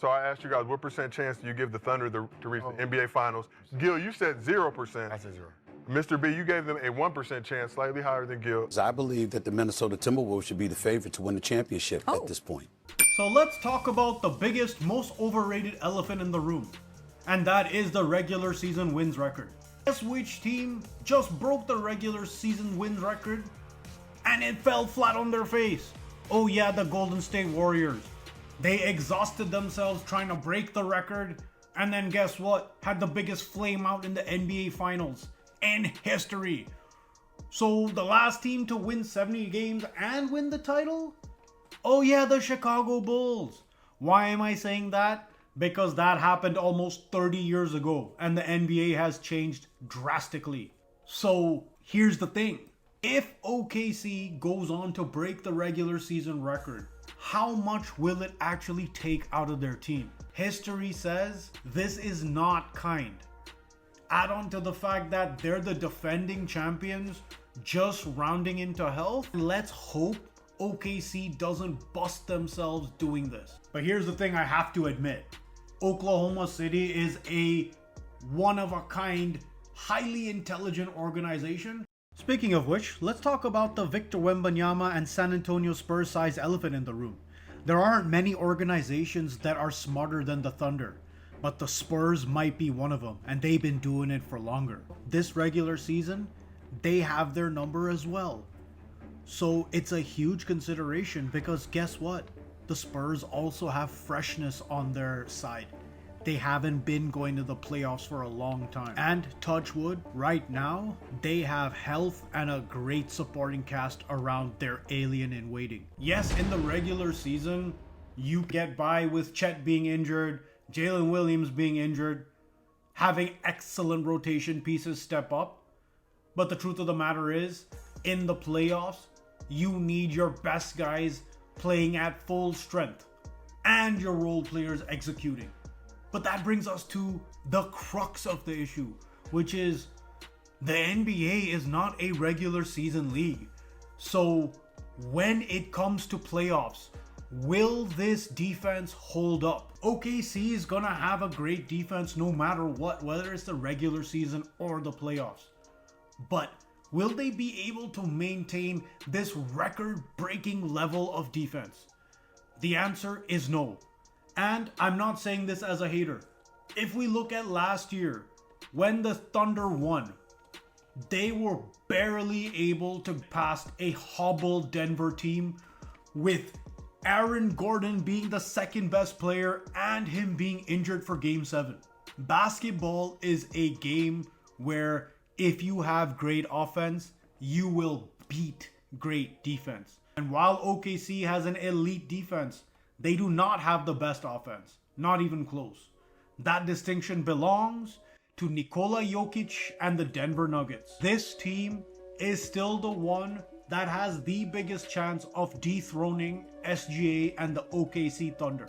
So I asked you guys, what percent chance do you give the Thunder to reach the NBA Finals? Gil, you said 0%. I said 0. Mr. B, you gave them a 1% chance, slightly higher than Gil. I believe that the Minnesota Timberwolves should be the favorite to win the championship at this point. So let's talk about the biggest, most overrated elephant in the room. And that is the regular season wins record. Guess which team just broke the regular season wins record? And it fell flat on their face. Oh yeah, the Golden State Warriors. They exhausted themselves trying to break the record. And then guess what? Had the biggest flame out in the NBA Finals in history. So the last team to win 70 games and win the title? Oh yeah, the Chicago Bulls. Why am I saying that? Because that happened almost 30 years ago and the NBA has changed drastically. So here's the thing. If OKC goes on to break the regular season record, how much will it actually take out of their team? History says this is not kind. Add on to the fact that they're the defending champions, just rounding into health. Let's hope OKC doesn't bust themselves doing this. But here's the thing I have to admit. Oklahoma City is a one-of-a-kind, highly intelligent organization. Speaking of which, let's talk about the Victor Wembanyama and San Antonio Spurs size elephant in the room. There aren't many organizations that are smarter than the Thunder, but the Spurs might be one of them, and they've been doing it for longer. This regular season, they have their number as well. So it's a huge consideration because guess what? The Spurs also have freshness on their side. They haven't been going to the playoffs for a long time. And touch wood, right now, they have health and a great supporting cast around their alien in waiting. Yes, in the regular season, you get by with Chet being injured, Jalen Williams being injured, having excellent rotation pieces step up. But the truth of the matter is, in the playoffs, you need your best guys playing at full strength and your role players executing. But that brings us to the crux of the issue, which is the NBA is not a regular season league. So when it comes to playoffs, will this defense hold up? OKC is gonna have a great defense no matter what, whether it's the regular season or the playoffs. But will they be able to maintain this record-breaking level of defense? The answer is no. And I'm not saying this as a hater. If we look at last year, when the Thunder won, they were barely able to pass a hobbled Denver team with Aaron Gordon being the second best player and him being injured for Game 7. Basketball is a game where if you have great offense, you will beat great defense. And while OKC has an elite defense, they do not have the best offense, not even close. That distinction belongs to Nikola Jokic and the Denver Nuggets. This team is still the one that has the biggest chance of dethroning SGA and the OKC Thunder.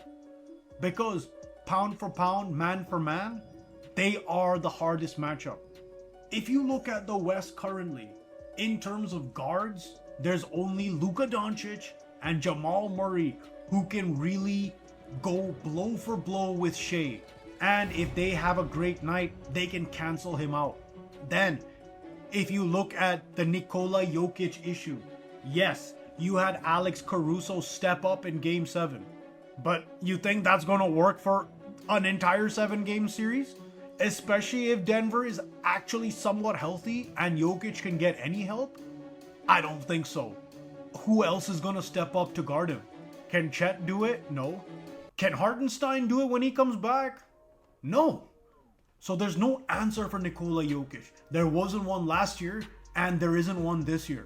Because pound for pound, man for man, they are the hardest matchup. If you look at the West currently, in terms of guards, there's only Luka Doncic and Jamal Murray who can really go blow for blow with Shea. And if they have a great night, they can cancel him out. Then, if you look at the Nikola Jokic issue, yes, you had Alex Caruso step up in Game 7. But you think that's going to work for an entire 7-game series? Especially if Denver is actually somewhat healthy and Jokic can get any help? I don't think so. Who else is going to step up to guard him? Can Chet do it? No. Can Hartenstein do it when he comes back? No. So there's no answer for Nikola Jokic. There wasn't one last year, and there isn't one this year.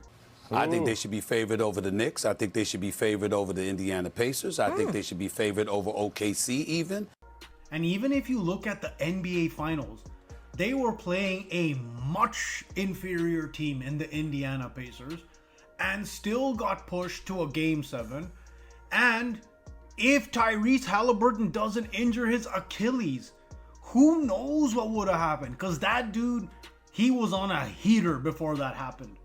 I think they should be favored over the Knicks. I think they should be favored over the Indiana Pacers. I think they should be favored over OKC even. And even if you look at the NBA Finals, they were playing a much inferior team in the Indiana Pacers and still got pushed to a Game 7. And if Tyrese Halliburton doesn't injure his Achilles, who knows what would have happened? Because that dude, he was on a heater before that happened.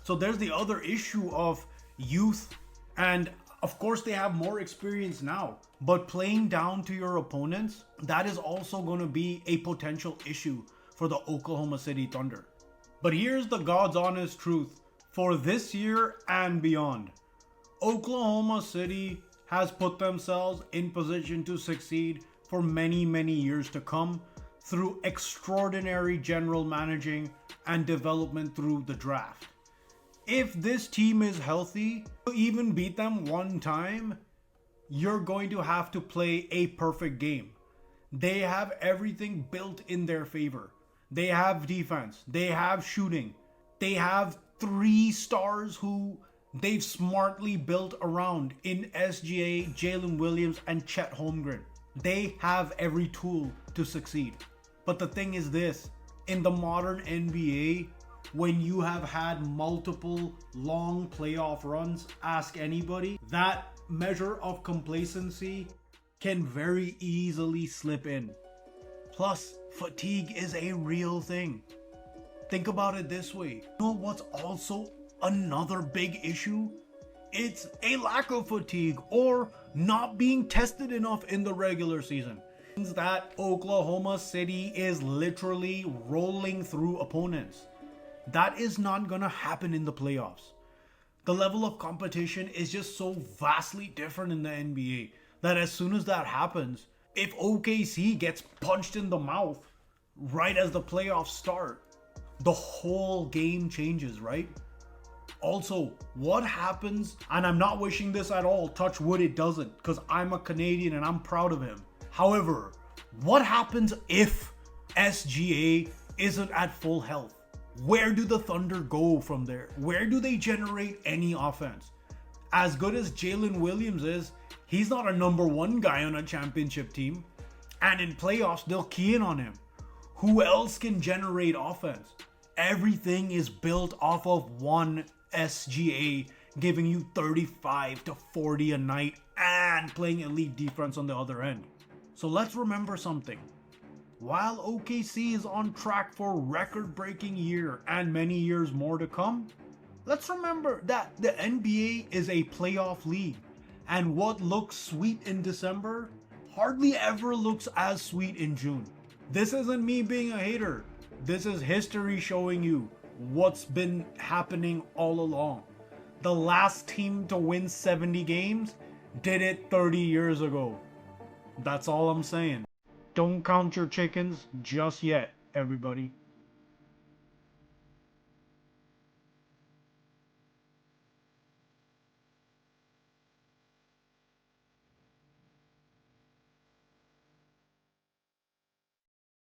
So there's the other issue of youth and Of course, they have more experience now, but playing down to your opponents, that is also going to be a potential issue for the Oklahoma City Thunder. But here's the God's honest truth for this year and beyond. Oklahoma City has put themselves in position to succeed for many, many years to come through extraordinary general managing and development through the draft. If this team is healthy, to even beat them one time, you're going to have to play a perfect game. They have everything built in their favor. They have defense. They have shooting. They have 3 stars who they've smartly built around in SGA, Jalen Williams, and Chet Holmgren. They have every tool to succeed. But the thing is this, in the modern NBA, when you have had multiple long playoff runs, ask anybody, that measure of complacency can very easily slip in. Plus, fatigue is a real thing. Think about it this way. You know what's also another big issue? It's a lack of fatigue or not being tested enough in the regular season. Means that Oklahoma City is literally rolling through opponents. That is not gonna happen in the playoffs. The level of competition is just so vastly different in the NBA that as soon as that happens, if OKC gets punched in the mouth right as the playoffs start, the whole game changes, right? Also, what happens, and I'm not wishing this at all, touch wood it doesn't, because I'm a Canadian and I'm proud of him. However, what happens if SGA isn't at full health? Where do the Thunder go from there? Where do they generate any offense? As good as Jalen Williams is, he's not a number 1 guy on a championship team. And in playoffs, they'll key in on him. Who else can generate offense? Everything is built off of one SGA giving you 35 to 40 a night and playing elite defense on the other end. So let's remember something. While OKC is on track for a record-breaking year and many years more to come, let's remember that the NBA is a playoff league, and what looks sweet in December hardly ever looks as sweet in June. This isn't me being a hater. This is history showing you what's been happening all along. The last team to win 70 games did it 30 years ago. That's all I'm saying. Don't count your chickens just yet, everybody.